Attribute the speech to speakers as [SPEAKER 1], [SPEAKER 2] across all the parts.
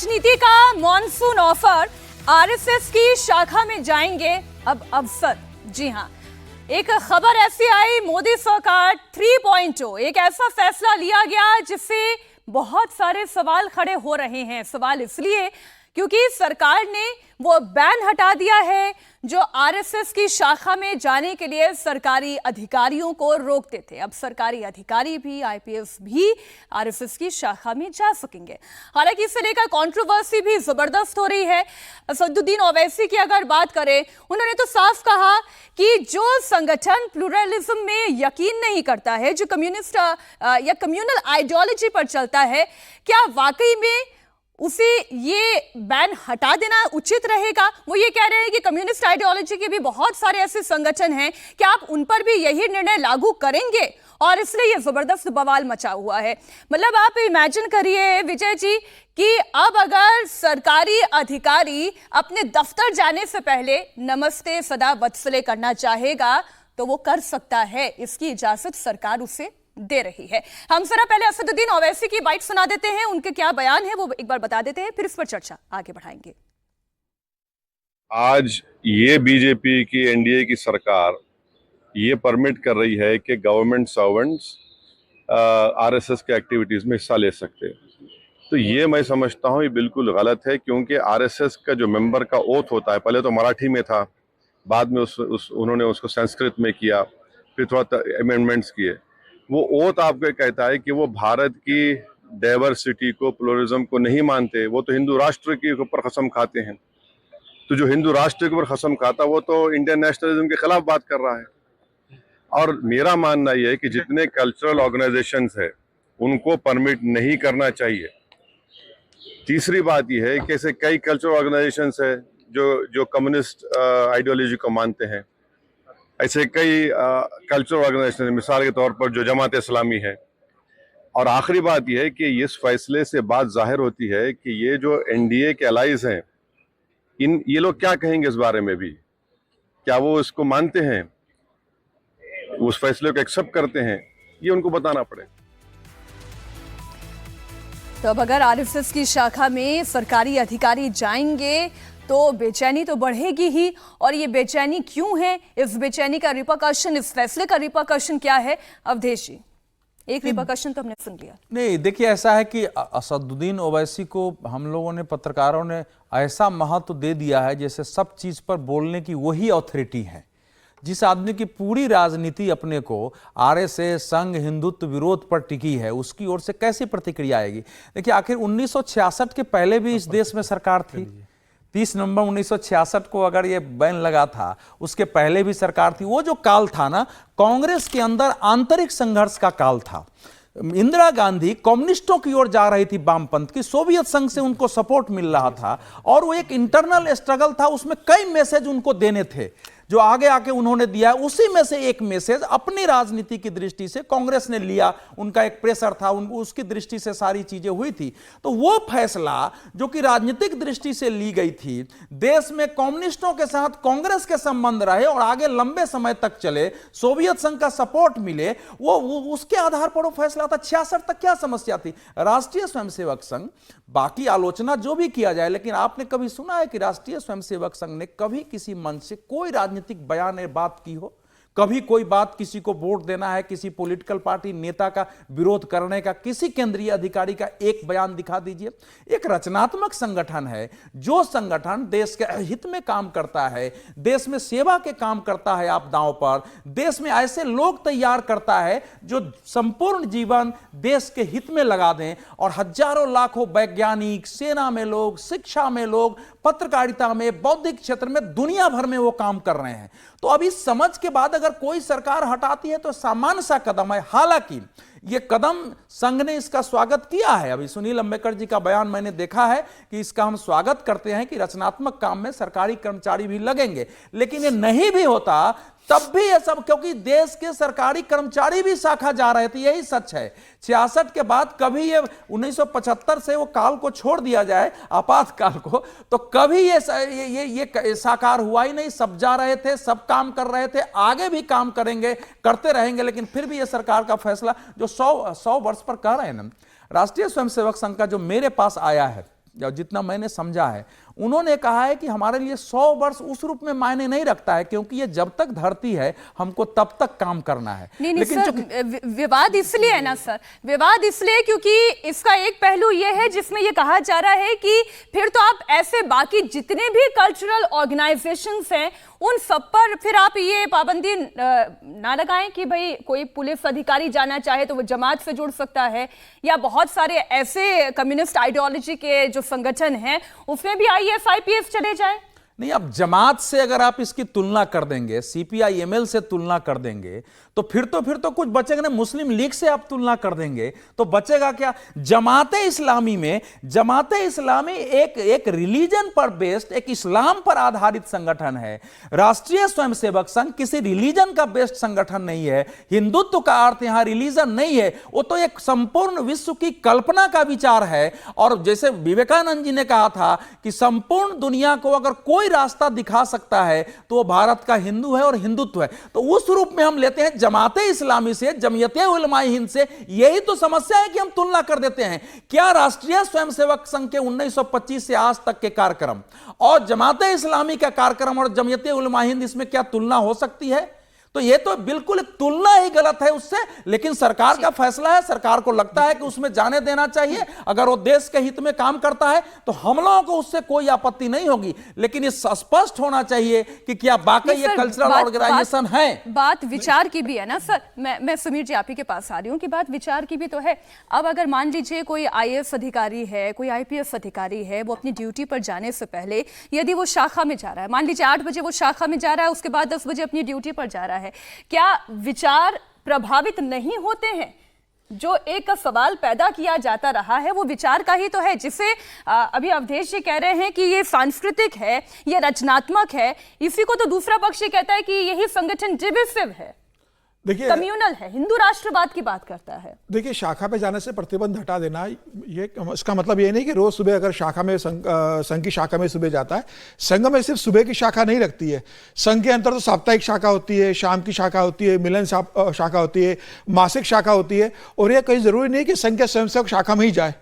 [SPEAKER 1] राजनीति का monsoon offer, RSS की शाखा में जाएंगे अब अफसर। जी हां, एक खबर ऐसी आई, मोदी सरकार 3.0, एक ऐसा फैसला लिया गया जिससे बहुत सारे सवाल खड़े हो रहे हैं। सवाल इसलिए क्योंकि सरकार ने वो बैन हटा दिया है जो आरएसएस की शाखा में जाने के लिए सरकारी अधिकारियों को रोकते थे। अब सरकारी अधिकारी भी, आईपीएस भी आरएसएस की शाखा में जा सकेंगे। हालांकि इसे लेकर कंट्रोवर्सी भी जबरदस्त हो रही है। असदुद्दीन ओवैसी की अगर बात करें, उन्होंने तो साफ कहा कि जो संगठन प्लुरलिज्म में यकीन नहीं करता है, जो कम्युनिस्ट या कम्युनल आइडियोलॉजी पर चलता है, क्या वाकई में उसे ये बैन हटा देना उचित रहेगा? वो ये कह रहे हैं कि कम्युनिस्ट आइडियोलॉजी के भी बहुत सारे ऐसे संगठन हैं, क्या आप उन पर भी यही निर्णय लागू करेंगे? और इसलिए ये जबरदस्त बवाल मचा हुआ है। मतलब आप इमेजिन करिए विजय जी कि अब अगर सरकारी अधिकारी अपने दफ्तर जाने से पहले नमस्ते सदा वत्सले करना चाहेगा तो वो कर सकता है। इसकी इजाजत सरकार उसे दे रही है। हम जरा पहले असदुद्दीन ओवैसी की बाइट सुना देते हैं, उनके क्या बयान है वो एक बार बता देते हैं, फिर इस पर चर्चा आगे बढ़ाएंगे।
[SPEAKER 2] आज ये बीजेपी की एनडीए की सरकार ये परमिट कर रही है कि गवर्नमेंट सर्वेंट्स आरएसएस के एक्टिविटीज में हिस्सा ले सकते हैं। तो ये मैं समझता हूँ ये बिल्कुल गलत है, क्योंकि आरएसएस का जो मेंबर का ओथ होता है, पहले तो मराठी में था, बाद में उन्होंने उसको संस्कृत में किया, फिर थोड़ा अमेंडमेंट्स किए। वो ओथ आपको कहता है कि वो भारत की डाइवर्सिटी को, प्लुरलिज्म को नहीं मानते। वो तो हिंदू राष्ट्र के ऊपर कसम खाते हैं। तो जो हिंदू राष्ट्र के ऊपर कसम खाता वो तो इंडियन नेशनलिज्म के खिलाफ बात कर रहा है। और मेरा मानना यह है कि जितने कल्चरल ऑर्गेनाइजेशंस है उनको परमिट नहीं करना चाहिए। तीसरी बात यह है कि ऐसे कई कल्चरल ऑर्गेनाइजेशंस है जो कम्युनिस्ट आइडियोलॉजी को मानते हैं। ऐसे कई कल्चरल ऑर्गेनाइजेशन, मिसाल के तौर पर जो जमात इस्लामी है। और आखिरी बात यह है कि इस फैसले से बात जाहिर होती है कि ये जो एनडीए के अलाइज हैं, ये लोग क्या कहेंगे इस बारे में भी? क्या वो इसको मानते हैं, उस फैसले को एक्सेप्ट करते हैं? ये उनको बताना पड़ेगा।
[SPEAKER 1] तो अब अगर आरएसएस की शाखा में सरकारी अधिकारी जाएंगे तो बेचैनी तो बढ़ेगी ही। और ये बेचैनी क्यों है? इस बेचैनी का रिपरकशन, इस फैसले का रिपरकशन क्या है? अवधेश जी, एक रिपरकशन तो हमने सुन लिया।
[SPEAKER 3] नहीं, देखिए ऐसा है कि असदुद्दीन ओवैसी को हम लोगों ने, पत्रकारों ने ऐसा महत्व दे दिया है जैसे सब चीज पर बोलने की वही अथॉरिटी है। जिस आदमी की पूरी राजनीति अपने को आरएसएस, संघ, हिंदुत्व विरोध पर टिकी है, उसकी ओर से कैसी प्रतिक्रिया आएगी? देखिए आखिर 1966 के पहले भी इस देश में सरकार थी। 30 नवंबर 1966 को अगर ये बैन लगा था, उसके पहले भी सरकार थी। वो जो काल था ना, कांग्रेस के अंदर आंतरिक संघर्ष का काल था। इंदिरा गांधी कम्युनिस्टों की ओर जा रही थी, वामपंथ की, सोवियत संघ से उनको सपोर्ट मिल रहा था और वो एक इंटरनल स्ट्रगल था। उसमें कई मैसेज उनको देने थे जो आगे आके उन्होंने दिया। उसी में से एक मैसेज अपनी राजनीति की दृष्टि से कांग्रेस ने लिया। उनका एक प्रेशर था, उसकी दृष्टि से सारी चीजें हुई थी। तो वो फैसला जो कि राजनीतिक दृष्टि से ली गई थी, देश में कम्युनिस्टों के साथ कांग्रेस के संबंध रहे और आगे लंबे समय तक चले, सोवियत संघ का सपोर्ट मिले, वो उसके आधार पर वो फैसला था। 66 तक क्या समस्या थी? राष्ट्रीय स्वयंसेवक संघ, बाकी आलोचना जो भी किया जाए, लेकिन आपने कभी सुना है कि राष्ट्रीय स्वयंसेवक संघ ने कभी किसी मंच से कोई राजनीतिक बयान या बात की हो? कभी कोई बात, किसी को वोट देना है, किसी पॉलिटिकल पार्टी नेता का विरोध करने का, किसी केंद्रीय अधिकारी का एक बयान दिखा दीजिए। एक रचनात्मक संगठन है, जो संगठन देश के हित में काम करता है, देश में सेवा के काम करता है आपदाओं पर, देश में ऐसे लोग तैयार करता है जो संपूर्ण जीवन देश के हित में लगा दें। और हजारों लाखों वैज्ञानिक, सेना में लोग, शिक्षा में लोग, पत्रकारिता में, बौद्धिक क्षेत्र में, दुनिया भर में वो काम कर रहे हैं। तो अब इस समझ के बाद अगर कोई सरकार हटाती है तो सामान्य सा कदम है। हालांकि ये कदम संघ ने इसका स्वागत किया है। अभी सुनील अंबेडकर जी का बयान मैंने देखा है कि इसका हम स्वागत करते हैं कि रचनात्मक काम में सरकारी कर्मचारी भी लगेंगे। लेकिन ये नहीं भी होता तब भी ये सब, क्योंकि देश के सरकारी कर्मचारी भी शाखा जा रहे थे, यही सच है। 66 के बाद कभी ये 1975 से वो काल को छोड़ दिया जाए, आपातकाल को, तो कभी ये साकार हुआ ही नहीं। सब जा रहे थे, सब काम कर रहे थे, आगे भी काम करेंगे, करते रहेंगे। लेकिन फिर भी ये सरकार का फैसला जो 100 वर्ष पर कह रहे हैं ना, राष्ट्रीय स्वयंसेवक संघ का जो मेरे पास आया है या जितना मैंने समझा है, उन्होंने कहा है कि हमारे लिए 100 वर्ष उस रूप में मायने नहीं रखता है, क्योंकि ये जब तक धरती है हमको तब तक काम करना है।
[SPEAKER 1] नहीं लेकिन सर, विवाद इसलिए है ना सर, विवाद इसलिए क्योंकि इसका एक पहलू ये है जिसमें ये कहा जा रहा है कि फिर तो आप ऐसे बाकी जितने भी कल्चरल ऑर्गेनाइजेशंस हैं उन सब पर फिर आप ये पाबंदी ना लगाएं कि भाई कोई पुलिस अधिकारी जाना चाहे तो वो जमात से जुड़ सकता है, या बहुत सारे ऐसे कम्युनिस्ट आइडियोलॉजी के जो संगठन हैं उसमें भी आईएएस आईपीएस चले जाए।
[SPEAKER 3] नहीं, अब जमात से अगर आप इसकी तुलना कर देंगे, सीपीआई-एमएल से तुलना कर देंगे, तो फिर तो कुछ बचेगा नहीं। मुस्लिम लीग से आप तुलना कर देंगे तो बचेगा क्या? जमाते इस्लामी में, जमाते इस्लामी एक रिलीजन पर बेस्ड, एक इस्लाम पर आधारित संगठन है। राष्ट्रीय स्वयंसेवक संघ किसी रिलीजन का बेस्ड संगठन नहीं है। हिंदुत्व का अर्थ यहां रिलीजन नहीं है, वो तो एक संपूर्ण विश्व की कल्पना का विचार है। और जैसे विवेकानंद जी ने कहा था कि संपूर्ण दुनिया को अगर कोई रास्ता दिखा सकता है तो वो भारत का हिंदू है और हिंदुत्व है। तो उस रूप में हम लेते हैं जमाते इस्लामी से, जमीयते उलमाए हिंद से। यही तो समस्या है कि हम तुलना कर देते हैं। क्या राष्ट्रीय स्वयंसेवक संघ के 1925 से आज तक के कार्यक्रम और जमाते इस्लामी का कार्यक्रम और जमीयते उलमाए हिंद, इसमें क्या तुलना हो सकती है? तो ये तो बिल्कुल तुलना ही गलत है उससे। लेकिन सरकार का फैसला है, सरकार को लगता है कि उसमें जाने देना चाहिए। अगर वो देश के हित में काम करता है तो हम लोगों को उससे कोई आपत्ति नहीं होगी। लेकिन ये स्पष्ट होना चाहिए कि क्या वाकई ये कल्चरल ऑर्गेनाइजेशन है।
[SPEAKER 1] बात विचार की भी है ना सर। मैं सुमीर जी आप ही के पास आ रही हूँ कि बात विचार की भी तो है। अब अगर मान लीजिए कोई आईएएस अधिकारी है, कोई आईपीएस अधिकारी है, वो अपनी ड्यूटी पर जाने से पहले यदि वो शाखा में जा रहा है, मान लीजिए 8 बजे वो शाखा में जा रहा है, उसके बाद 10 बजे अपनी ड्यूटी पर जा रहा है, क्या विचार प्रभावित नहीं होते हैं? जो एक सवाल पैदा किया जाता रहा है वो विचार का ही तो है, जिसे अभी अवधेश जी कह रहे हैं कि ये सांस्कृतिक है, ये रचनात्मक है। इसी को तो दूसरा पक्ष ये कहता है कि यही संगठन डिविसिव है,
[SPEAKER 4] देखिए
[SPEAKER 1] कम्युनल है, हिंदू राष्ट्रवाद की बात करता है।
[SPEAKER 4] देखिए, शाखा पे जाने से प्रतिबंध हटा देना, ये इसका मतलब ये नहीं कि रोज सुबह अगर शाखा में संघ की शाखा में सुबह जाता है। संघ में सिर्फ सुबह की शाखा नहीं रखती है। संघ के अंदर तो साप्ताहिक शाखा होती है, शाम की शाखा होती है, मिलन शाखा होती है, मासिक शाखा होती है। और ये कहीं जरूरी नहीं कि संघ के स्वयंसेवक शाखा में ही जाए।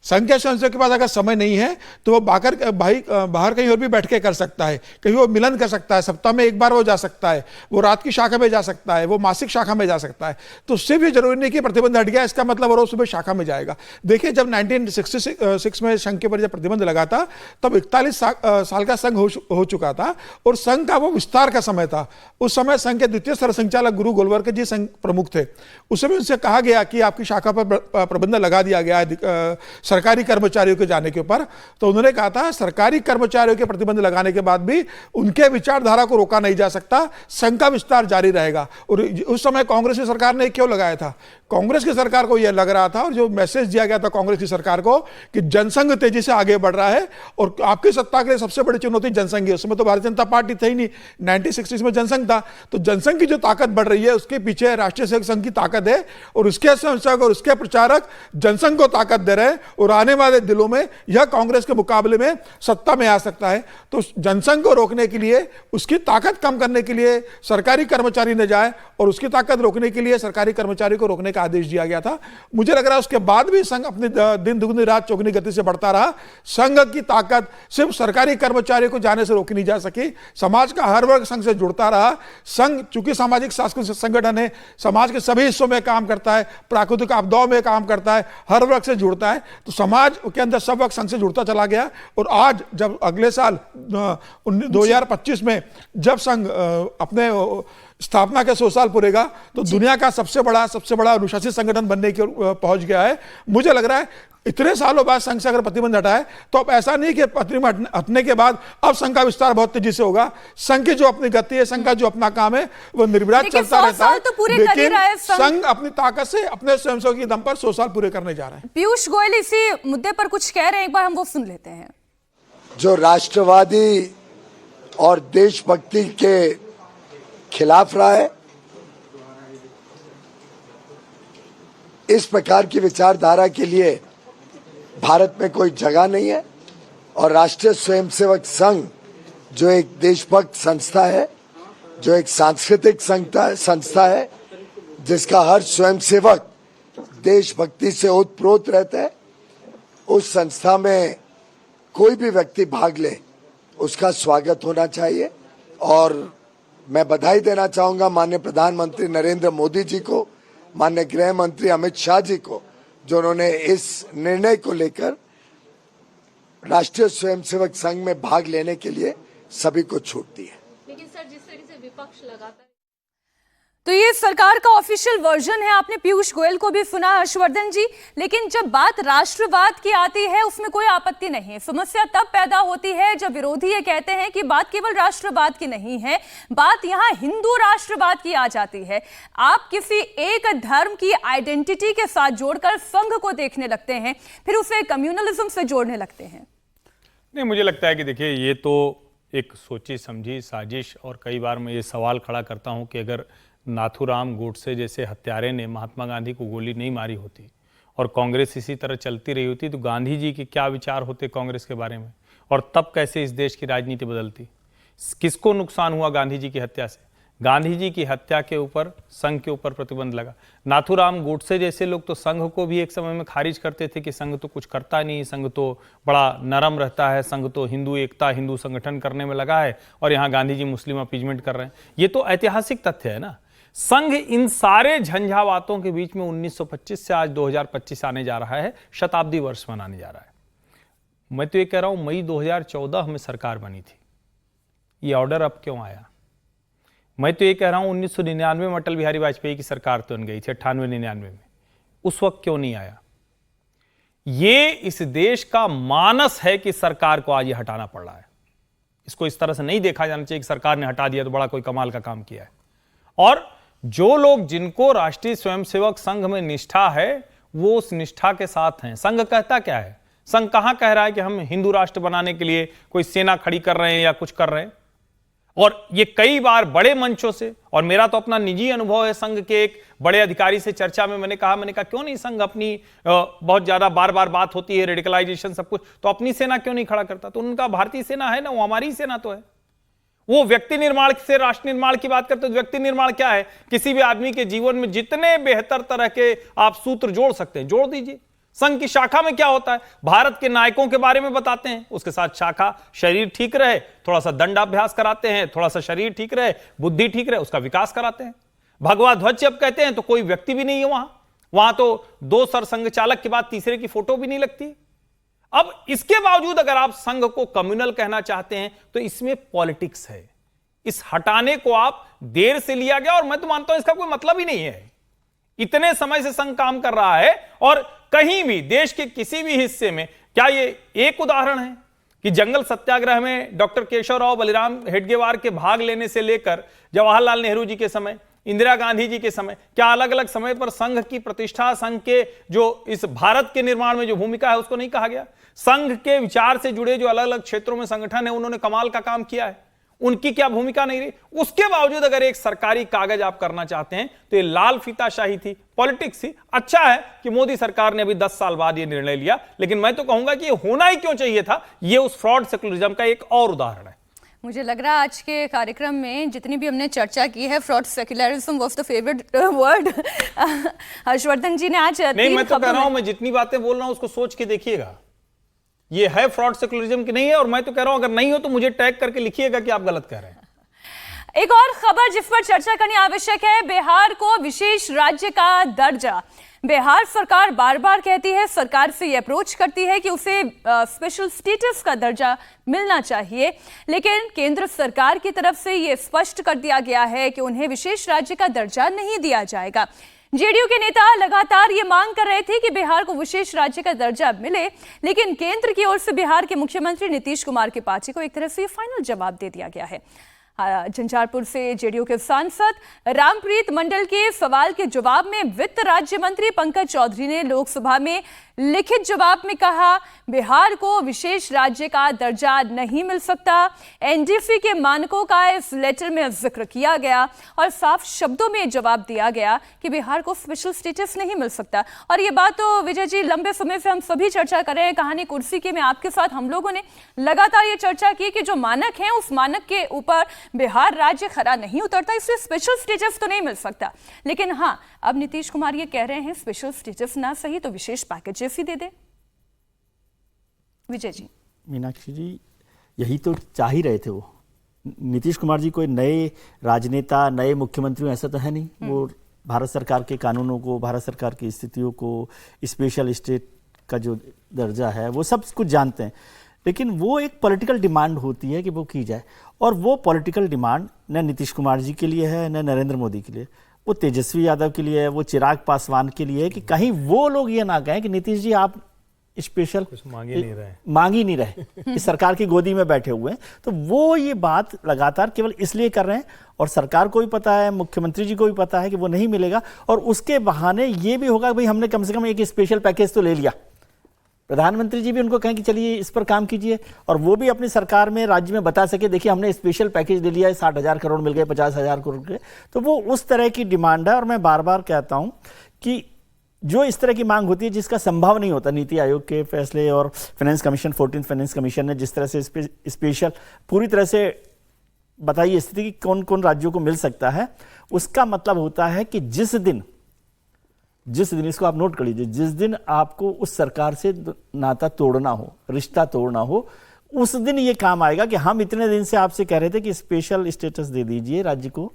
[SPEAKER 4] संघ के स्वयंसेवक के पास अगर समय नहीं है तो वो बाहर कहीं और भी बैठ के कर सकता है। कहीं वो मिलन कर सकता है, सप्ताह में एक बार वो जा सकता है, वो रात की शाखा में जा सकता है, वो मासिक शाखा में जा सकता है। तो सिर्फ ये जरूरी नहीं कि प्रतिबंध हट गया इसका मतलब वो रोज सुबह शाखा में जाएगा। देखिए, जब 1966 में संघ के ऊपर जब प्रतिबंध लगा था तब 41 साल का संघ हो चुका था और संघ का वो विस्तार का समय था। उस समय संघ के द्वितीय सरसंघचालक गुरु गोलवलकर जी संघ प्रमुख थे। उस समय उनसे कहा गया कि आपकी शाखा पर प्रतिबंध लगा दिया गया है सरकारी कर्मचारियों के जाने के ऊपर। तो उन्होंने कहा था सरकारी कर्मचारियों के प्रतिबंध लगाने के बाद भी उनके विचारधारा को रोका नहीं जा सकता, संघ का विस्तार जारी रहेगा। और उस समय कांग्रेस की सरकार ने क्यों लगाया था? कांग्रेस की सरकार को यह लग रहा था और जो मैसेज दिया गया था कांग्रेस की सरकार को कि जनसंघ तेजी से आगे बढ़ रहा है और आपकी सत्ता के लिए सबसे बड़ी चुनौती जनसंघ है। उस समय तो भारतीय जनता पार्टी थी ही नहीं, 1960 में जनसंघ था। तो जनसंघ की जो ताकत बढ़ रही है उसके पीछे राष्ट्रीय सेवक संघ की ताकत है और उसके स्वयंसेवक और उसके प्रचारक जनसंघ को ताकत दे रहे हैं और आने वाले दिनों में यह कांग्रेस के मुकाबले में सत्ता में आ सकता है। तो जनसंघ को रोकने के लिए, उसकी ताकत कम करने के लिए सरकारी कर्मचारी न जाए और उसकी ताकत रोकने के लिए सरकारी कर्मचारी को रोकने का आदेश दिया गया था। मुझे लग रहा है उसके बाद भी संघ अपनी दिन दुगनी रात चौगुनी गति से बढ़ता रहा। संघ की ताकत सिर्फ सरकारी कर्मचारियों को जाने से रोकी नहीं जा सकी, समाज का हर वर्ग संघ से जुड़ता रहा। संघ चूंकि सामाजिक सांस्कृतिक संगठन है, समाज के सभी हिस्सों में काम करता है, प्राकृतिक आपदाओं में काम करता है, हर वर्ग से जुड़ता है। तो समाज के अंदर सब वर्ग संघ से जुड़ता चला गया। और आज जब अगले साल 2025 में जब संघ अपने स्थापना के 100 साल पूरेगा तो दुनिया का सबसे बड़ा अनुशासित संगठन बनने की ओर पहुंच गया है। मुझे लग रहा है इतने सालों बाद संघ से अगर प्रतिबंध हटा है तो अब ऐसा नहीं कि प्रतिबंध हटने के बाद अब संघ का विस्तार बहुत तेजी से होगा। संघ की जो अपनी गति है, संघ का जो अपना काम है वो निर्विवाद चलता रहता है।
[SPEAKER 1] तो
[SPEAKER 4] लेकिन संघ अपनी ताकत से अपने स्वयंसेवक के दम पर 100 साल पूरे करने जा रहे हैं।
[SPEAKER 1] पीयूष गोयल इसी मुद्दे पर कुछ कह रहे हैं, एक बार हम वो सुन लेते हैं।
[SPEAKER 5] जो राष्ट्रवादी और देशभक्ति के खिलाफ रहा है, इस प्रकार की विचारधारा के लिए भारत में कोई जगह नहीं है। और राष्ट्रीय स्वयंसेवक संघ जो एक देशभक्त संस्था है, जो एक सांस्कृतिक संस्था है, जिसका हर स्वयंसेवक देशभक्ति से ओतप्रोत रहता है, उस संस्था में कोई भी व्यक्ति भाग ले उसका स्वागत होना चाहिए। और मैं बधाई देना चाहूंगा माननीय प्रधानमंत्री नरेंद्र मोदी जी को, माननीय गृह मंत्री अमित शाह जी को, जो उन्होंने इस निर्णय को लेकर राष्ट्रीय स्वयंसेवक संघ में भाग लेने के लिए सभी को छूट दी है।
[SPEAKER 1] लेकिन सर, जिस तरह से विपक्ष लगातार, तो ये सरकार का ऑफिशियल वर्जन है। आपने पीयूष गोयल को भी सुना, हर्षवर्धन जी, लेकिन जब बात राष्ट्रवाद की आती है उसमें कोई आपत्ति नहीं है। समस्या तब पैदा होती है जब विरोधी ये कहते हैं कि बात केवल राष्ट्रवाद की नहीं है, बात यहां हिंदू राष्ट्रवाद की आ जाती है। आप किसी एक धर्म की आइडेंटिटी के साथ जोड़कर संघ को देखने लगते हैं, फिर उसे कम्युनलिज्म से जोड़ने लगते हैं।
[SPEAKER 6] नहीं, मुझे लगता है कि देखिए, ये तो एक सोची समझी साजिश, और कई बार मैं ये सवाल खड़ा करता हूँ कि अगर नाथूराम गोडसे जैसे हत्यारे ने महात्मा गांधी को गोली नहीं मारी होती और कांग्रेस इसी तरह चलती रही होती, तो गांधी जी के क्या विचार होते कांग्रेस के बारे में, और तब कैसे इस देश की राजनीति बदलती। किसको नुकसान हुआ गांधी जी की हत्या से? गांधी जी की हत्या के ऊपर संघ के ऊपर प्रतिबंध लगा। नाथूराम गोडसे जैसे लोग तो संघ को भी एक समय में खारिज करते थे कि संघ तो कुछ करता नहीं, संघ तो बड़ा नरम रहता है, संघ तो हिंदू एकता, हिंदू संगठन करने में लगा है, और यहाँ गांधी जी मुस्लिम अपीजमेंट कर रहे हैं। ये तो ऐतिहासिक तथ्य है ना। संघ इन सारे झंझावातों के बीच में 1925 से आज 2025 आने जा रहा है, शताब्दी वर्ष मनाने जा रहा है। मैं तो ये कह रहा हूं, मई 2014 में सरकार बनी थी, ये ऑर्डर अब क्यों आया? मैं तो ये कह रहा हूं 1999 में अटल बिहारी वाजपेयी की सरकार तो बन गई थी, 98-99 में, उस वक्त क्यों नहीं आया? ये इस देश का मानस है कि सरकार को आज ये हटाना पड़ रहा है। इसको इस तरह से नहीं देखा जाना चाहिए कि सरकार ने हटा दिया तो बड़ा कोई कमाल का काम किया है। और जो लोग, जिनको राष्ट्रीय स्वयंसेवक संघ में निष्ठा है, वो उस निष्ठा के साथ हैं। संघ कहता क्या है? संघ कहां कह रहा है कि हम हिंदू राष्ट्र बनाने के लिए कोई सेना खड़ी कर रहे हैं या कुछ कर रहे हैं? और ये कई बार बड़े मंचों से, और मेरा तो अपना निजी अनुभव है, संघ के एक बड़े अधिकारी से चर्चा में मैंने कहा क्यों नहीं संघ अपनी, बहुत ज्यादा बार बार बात होती है रेडिकलाइजेशन सब कुछ, तो अपनी सेना क्यों नहीं खड़ा करता? तो उनका भारतीय सेना है ना, वो हमारी सेना तो है। वो व्यक्ति निर्माण से राष्ट्र निर्माण की बात करते, तो व्यक्ति निर्माण क्या है? किसी भी आदमी के जीवन में जितने बेहतर तरह के आप सूत्र जोड़ सकते हैं, जोड़ दीजिए। संघ की शाखा में क्या होता है? भारत के नायकों के बारे में बताते हैं, उसके साथ शाखा शरीर ठीक रहे, थोड़ा सा दंडाभ्यास कराते हैं, थोड़ा सा शरीर ठीक रहे, बुद्धि ठीक रहे, उसका विकास कराते हैं। भगवा ध्वज जब कहते हैं तो कोई व्यक्ति भी नहीं है वहां तो 2 सरसंघ चालक के बाद तीसरे की फोटो भी नहीं लगती। अब इसके बावजूद अगर आप संघ को कम्युनल कहना चाहते हैं तो इसमें पॉलिटिक्स है। इस हटाने को आप देर से लिया गया, और मैं तो मानता हूं इसका कोई मतलब ही नहीं है। इतने समय से संघ काम कर रहा है, और कहीं भी देश के किसी भी हिस्से में, क्या ये एक उदाहरण है कि जंगल सत्याग्रह में डॉक्टर केशवराव बलिराम हेडगेवार के भाग लेने से लेकर जवाहरलाल नेहरू जी के समय, इंदिरा गांधी जी के समय, क्या अलग अलग समय पर संघ की प्रतिष्ठा, संघ के जो इस भारत के निर्माण में जो भूमिका है उसको नहीं कहा गया? संघ के विचार से जुड़े जो अलग अलग क्षेत्रों में संगठन है, उन्होंने कमाल का काम किया है, उनकी क्या भूमिका नहीं रही? उसके बावजूद अगर एक सरकारी कागज आप करना चाहते हैं तो ये लाल फीताशाही थी, पॉलिटिक्स थी। अच्छा है कि मोदी सरकार ने अभी 10 साल बाद ये निर्णय लिया, लेकिन मैं तो कहूंगा कि ये होना ही क्यों चाहिए था। ये उस फ्रॉड सेकुलरिज्म का एक और उदाहरण है।
[SPEAKER 1] मुझे लग रहा है आज के कार्यक्रम में जितनी भी हमने चर्चा की है, fraud secularism was the favourite word. Harshvardhan ji ने आज
[SPEAKER 6] नहीं, मैं तो कह रहा हूं, मैं जितनी बातें बोल रहा हूं उसको सोच के देखिएगा, ये है फ्रॉड सेकुलरिज्म की नहीं है। और मैं तो कह रहा हूं अगर नहीं हो तो मुझे टैग करके लिखिएगा कि आप गलत कह रहे हैं।
[SPEAKER 1] एक और खबर जिस पर चर्चा करनी आवश्यक है, बिहार को विशेष राज्य का दर्जा। बिहार सरकार बार बार कहती है, सरकार से ये अप्रोच करती है कि उसे स्पेशल स्टेटस का दर्जा मिलना चाहिए, लेकिन केंद्र सरकार की तरफ से ये स्पष्ट कर दिया गया है कि उन्हें विशेष राज्य का दर्जा नहीं दिया जाएगा। जेडीयू के नेता लगातार ये मांग कर रहे थे कि बिहार को विशेष राज्य का दर्जा मिले, लेकिन केंद्र की ओर से बिहार के मुख्यमंत्री नीतीश कुमार की पार्टी को एक तरह से फाइनल जवाब दे दिया गया है। झंझारपुर से जेडीयू के सांसद रामप्रीत मंडल के सवाल के जवाब में वित्त राज्य मंत्री पंकज चौधरी ने लोकसभा में लिखित जवाब में कहा, बिहार को विशेष राज्य का दर्जा नहीं मिल सकता। एनडीसी के मानकों का इस लेटर में जिक्र किया गया और साफ शब्दों में जवाब दिया गया कि बिहार को स्पेशल स्टेटस नहीं मिल सकता। और ये बात तो विजय जी लंबे समय से हम सभी चर्चा कर रहे हैं, कहानी कुर्सी के में आपके साथ हम लोगों ने लगातार ये चर्चा की कि जो मानक है उस मानक के ऊपर बिहार राज्य खरा नहीं उतरता, इसलिए स्पेशल स्टेटस तो नहीं मिल सकता। लेकिन हाँ, अब नीतीश कुमार ये कह रहे हैं स्पेशल स्टेटस ना सही तो विशेष पैकेजेस ही दे दे। विजय जी,
[SPEAKER 7] मीनाक्षी जी, यही तो चाह ही रहे थे वो। नीतीश कुमार जी कोई नए राजनेता, नए मुख्यमंत्री ऐसा तो है नहीं। वो भारत सरकार के कानूनों को, भारत सरकार की स्थितियों को, स्पेशल स्टेट का जो दर्जा है, वो सब कुछ जानते हैं। लेकिन वो एक पॉलिटिकल डिमांड होती है कि वो की जाए, और वो पॉलिटिकल डिमांड न नीतीश कुमार जी के लिए है, न नरेंद्र मोदी के लिए, वो तेजस्वी यादव के लिए है, वो चिराग पासवान के लिए है कि कहीं वो लोग ये ना कहें कि नीतीश जी आप स्पेशल
[SPEAKER 6] कुछ मांग ही नहीं रहे
[SPEAKER 7] इस सरकार की गोदी में बैठे हुए हैं। तो वो ये बात लगातार केवल इसलिए कर रहे हैं, और सरकार को भी पता है, मुख्यमंत्री जी को भी पता है कि वो नहीं मिलेगा, और उसके बहाने ये भी होगा भाई हमने कम से कम एक स्पेशल पैकेज तो ले लिया। प्रधानमंत्री जी भी उनको कहें कि चलिए इस पर काम कीजिए, और वो भी अपनी सरकार में, राज्य में बता सके देखिए हमने स्पेशल पैकेज ले लिया है, 60,000 करोड़ मिल गए, 50,000 करोड़ के। तो वो उस तरह की डिमांड है। और मैं बार बार कहता हूं कि जो इस तरह की मांग होती है जिसका संभव नहीं होता, नीति आयोग के फैसले और finance commission, 14th finance commission ने जिस तरह से स्पेशल पूरी तरह से बताई स्थिति कि कौन कौन राज्यों को मिल सकता है, उसका मतलब होता है कि जिस दिन इसको आप नोट कर लीजिए, जिस दिन आपको उस सरकार से नाता तोड़ना हो, रिश्ता तोड़ना हो, उस दिन ये काम आएगा कि हम इतने दिन से आपसे कह रहे थे कि स्पेशल स्टेटस दे दीजिए राज्य को,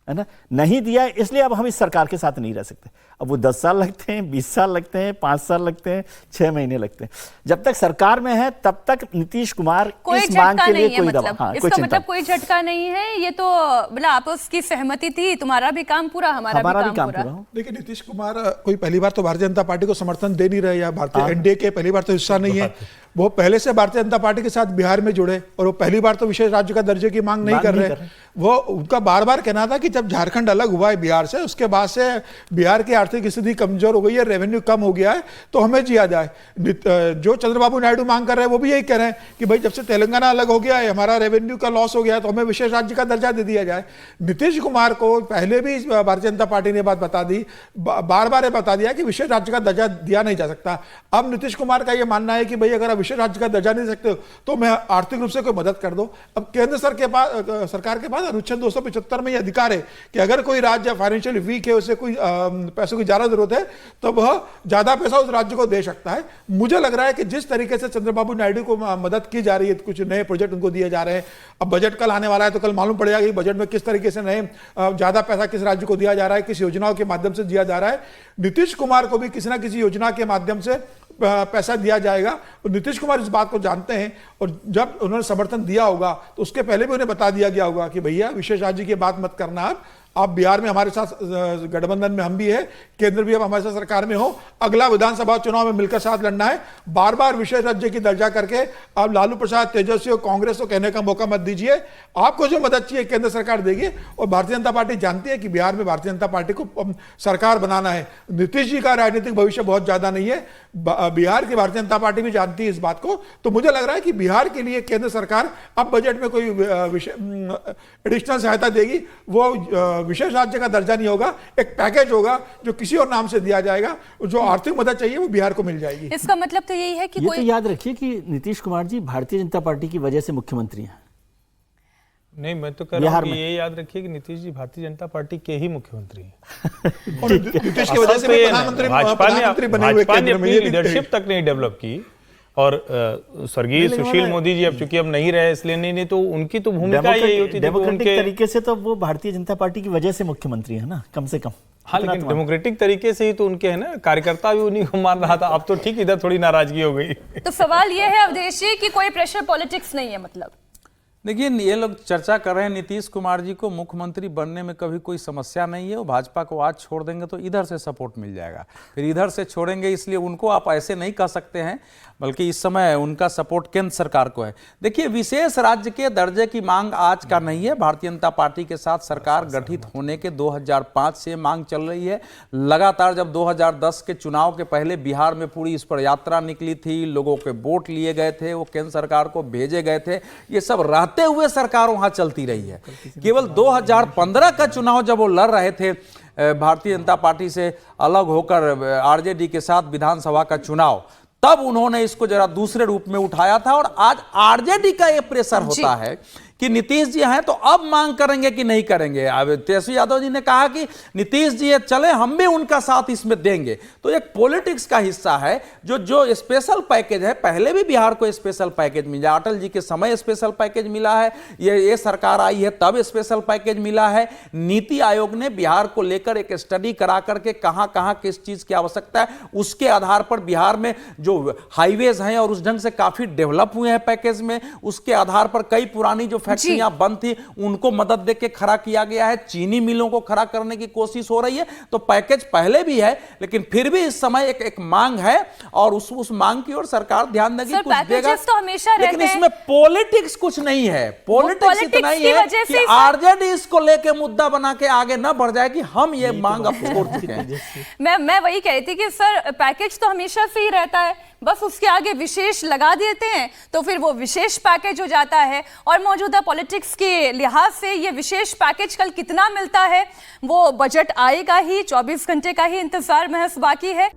[SPEAKER 7] है ना, नहीं दिया, इसलिए अब हम इस सरकार के साथ नहीं रह सकते। अब वो 10 साल लगते हैं, 20 साल लगते हैं, 5 साल लगते हैं, 6 महीने लगते हैं। जब तक सरकार में है तब तक नीतीश कुमार इस मांग के लिए कोई दबाव, हाँ,
[SPEAKER 1] इसका मतलब कोई झटका नहीं है। ये तो मतलब आपस की सहमति थी, तुम्हारा भी काम पूरा, हमारा भी काम पूरा।
[SPEAKER 4] देखिए, नीतीश कुमार कोई पहली बार तो भारतीय जनता पार्टी को समर्थन दे नहीं रहे, या भारतीय एनडीए के पहली बार तो हिस्सा नहीं है। वो पहले से भारतीय जनता पार्टी के साथ बिहार में जुड़े, और वो पहली बार तो विशेष राज्य का दर्जे की मांग नहीं कर रहे। वो उनका बार बार कहना था कि जब झारखंड अलग हुआ है बिहार से, उसके बाद से बिहार की आर्थिक स्थिति कमजोर हो गई है, रेवेन्यू कम हो गया है, तो हमें जिया जाए। जो चंद्रबाबू नायडू मांग कर रहे हैं वो भी यही कह रहे हैं कि भाई जब से तेलंगाना अलग हो गया है, हमारा रेवेन्यू का लॉस हो गया है, तो हमें विशेष राज्य का दर्जा दे दिया जाए। नीतीश कुमार को पहले भी भारतीय जनता पार्टी ने बात बता दी, बार बार बता दिया कि विशेष राज्य का दर्जा दिया नहीं जा सकता। अब नीतीश कुमार का यह मानना है कि भाई अगर आप विशेष राज्य का दर्जा नहीं सकते हो तो मैं आर्थिक रूप से कोई मदद कर दो। अब केंद्र सरकार के पास अनुच्छेद 275 में यह अधिकार है कि अगर कोई राज्य फाइनेंशियली वीक है, उसे कोई पैसों की ज्यादा जरूरत है, तो वह ज्यादा पैसा उस राज्य को दे सकता है। मुझे लग रहा है कि जिस तरीके से चंद्रबाबू नायडू को मदद की जा रही है, कुछ नए प्रोजेक्ट उनको दिए जा रहे हैं। अब बजट कल आने वाला है, तो कल मालूम पड़ेगा कि बजट में किस तरीके से नए ज्यादा पैसा किस राज्य को दिया जा रहा है, किस योजनाओं के माध्यम से दिया जा रहा है। नीतीश कुमार को भी किसी ना किसी योजना के माध्यम से पैसा दिया जाएगा, और नीतीश कुमार इस बात को जानते हैं। और जब उन्होंने समर्थन दिया होगा तो उसके पहले भी उन्हें बता दिया गया होगा कि भैया विशेष राज्य की बात मत करना, आप बिहार में हमारे साथ गठबंधन में हम भी है, केंद्र भी अब हमारे साथ सरकार में हो, अगला विधानसभा चुनाव में मिलकर साथ लड़ना है। बार बार विशेष राज्य की दर्जा करके आप लालू प्रसाद, तेजस्वी और कांग्रेस को कहने का मौका मत दीजिए। आपको जो मदद चाहिए केंद्र सरकार देगी, और भारतीय जनता पार्टी जानती है कि बिहार में भारतीय जनता पार्टी को सरकार बनाना है। नीतीश जी का राजनीतिक भविष्य बहुत ज्यादा नहीं है, बिहार की भारतीय जनता पार्टी भी जानती है इस बात को। तो मुझे लग रहा है कि बिहार के लिए केंद्र सरकार अब बजट में कोई एडिशनल सहायता देगी, वो विशेष राज्य का दर्जा नहीं होगा, एक पैकेज होगा जो किसी और नाम से दिया जाएगा। जो आर्थिक मदद चाहिए वो बिहार को मिल जाएगी।
[SPEAKER 1] इसका मतलब तो यही है कि
[SPEAKER 7] ये तो याद रखिए कि नीतीश कुमार जी भारतीय जनता पार्टी की वजह से मुख्यमंत्री हैं।
[SPEAKER 6] नहीं, मैं तो कह रहा हूं कि ये याद रखिए कि नीतीश जी भारतीय जनता पार्टी के ही मुख्यमंत्री हैं।
[SPEAKER 4] और नीतीश की वजह से प्रधानमंत्री बने हुए,
[SPEAKER 6] भाजपा ने अपनी लीडरशिप तक नहीं डेवलप की। और स्वर्गीय सुशील मोदी जी अब चूंकि अब नहीं रहे, इसलिए नहीं तो उनकी तो भूमिका यही होती थी।
[SPEAKER 7] डेमोक्रेटिक तरीके से तो वो भारतीय जनता पार्टी की वजह से मुख्यमंत्री है ना, कम से कम।
[SPEAKER 6] हाँ, लेकिन डेमोक्रेटिक तरीके से ही तो उनके है ना, कार्यकर्ता भी उन्हीं को मान रहा था। अब तो ठीक, इधर थोड़ी नाराजगी हो गई।
[SPEAKER 1] तो सवाल ये है अवधेश जी कि कोई प्रेशर पॉलिटिक्स नहीं है। मतलब
[SPEAKER 3] देखिए, ये लोग चर्चा कर रहे हैं नीतीश कुमार जी को मुख्यमंत्री बनने में कभी कोई समस्या नहीं है। वो भाजपा को आज छोड़ देंगे तो इधर से सपोर्ट मिल जाएगा, फिर इधर से छोड़ेंगे, इसलिए उनको आप ऐसे नहीं कह सकते हैं, बल्कि इस समय उनका सपोर्ट केंद्र सरकार को है। देखिए, विशेष राज्य के दर्जे की मांग आज का नहीं है। भारतीय जनता पार्टी के साथ सरकार गठित होने के 2005 से मांग चल रही है लगातार। जब 2010 के चुनाव के पहले बिहार में पूरी इस पर यात्रा निकली थी, लोगों के वोट लिए गए थे, वो केंद्र सरकार को भेजे गए थे, ये सब रहते हुए सरकार वहां चलती रही है। केवल 2015 का चुनाव जब वो लड़ रहे थे भारतीय जनता पार्टी से अलग होकर आरजेडी के साथ विधानसभा का चुनाव, तब उन्होंने इसको जरा दूसरे रूप में उठाया था। और आज आरजेडी का ये प्रेशर होता है कि नीतीश जी हैं तो अब मांग करेंगे कि नहीं करेंगे। अब तेजस्वी यादव जी ने कहा कि नीतीश जी चले, हम भी उनका साथ इसमें देंगे। तो एक पॉलिटिक्स का हिस्सा है। जो स्पेशल पैकेज है, पहले भी बिहार को स्पेशल पैकेज मिला, अटल जी के समय स्पेशल पैकेज मिला है, ये सरकार आई है तब स्पेशल पैकेज मिला है। नीति आयोग ने बिहार को लेकर एक स्टडी करा करके कहां कहां किस चीज की आवश्यकता है, उसके आधार पर बिहार में जो हाईवेज हैं और उस ढंग से काफी डेवलप हुए हैं पैकेज में, उसके आधार पर कई पुरानी जो फैक्ट्रियां बंद थी उनको मदद देके खड़ा किया गया है। चीनी मिलों को खड़ा करने की कोशिश हो रही है। तो पैकेज पहले भी है, लेकिन फिर भी इस समय एक मांग है और उस मांग की ओर सरकार ध्यान देगी, कुछ देगा।
[SPEAKER 1] तो हमेशा
[SPEAKER 3] लेकिन इसमें पॉलिटिक्स कुछ नहीं है। पॉलिटिक्स इतना ही है कि आरजेडी इसको लेके मुद्दा बना के आगे ना बढ़ जाए कि हम ये मांग अब छोड़ चुके हैं।
[SPEAKER 1] मैं वही कह रही थी कि सर पैकेज तो हमेशा से ही रहता है, बस उसके आगे विशेष लगा देते हैं तो फिर वो विशेष पैकेज हो जाता है। और मौजूदा पॉलिटिक्स के लिहाज से ये विशेष पैकेज कल कितना मिलता है वो बजट आएगा ही, 24 घंटे का ही इंतजार महज बाकी है।